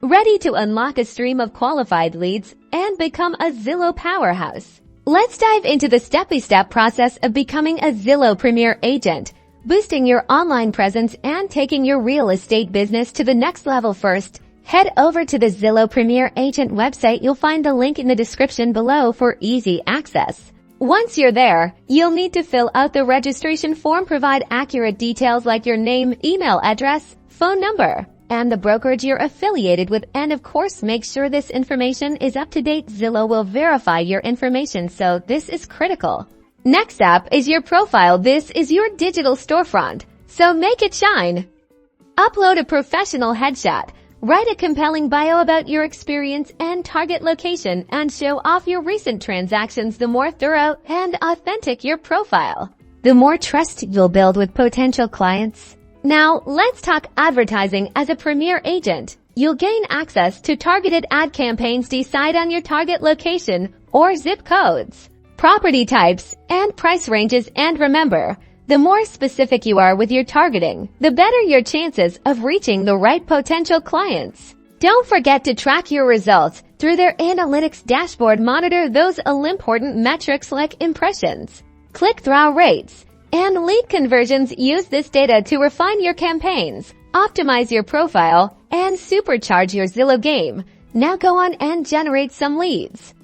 ready to unlock a stream of qualified leads and become a Zillow powerhouse. Let's dive into the step-by-step process of becoming a Zillow Premier Agent, boosting your online presence and taking your real estate business to the next level. First, head over to the Zillow Premier Agent website. You'll find the link in the description below for easy access. Once you're there, you'll need to fill out the registration form, provide accurate details like your name, email address, phone number, and the brokerage you're affiliated with, and of course make sure this information is up to date. Zillow will verify your information, so this is critical. Next up is your profile. This is your digital storefront, so make it shine. Upload a professional headshot, write a compelling bio about your experience and target location, and show off your recent transactions. The more thorough and authentic your profile, the more trust you'll build with potential clients. Now, let's talk advertising. As a Premier Agent, you'll gain access to targeted ad campaigns. Decide on your target location or zip codes, property types, and price ranges. And remember, the more specific you are with your targeting, the better your chances of reaching the right potential clients. Don't forget to track your results through their analytics dashboard. Monitor those all-important metrics like impressions, click-through rates, and lead conversions. Use this data to refine your campaigns, optimize your profile, and supercharge your Zillow game. Now go on and generate some leads.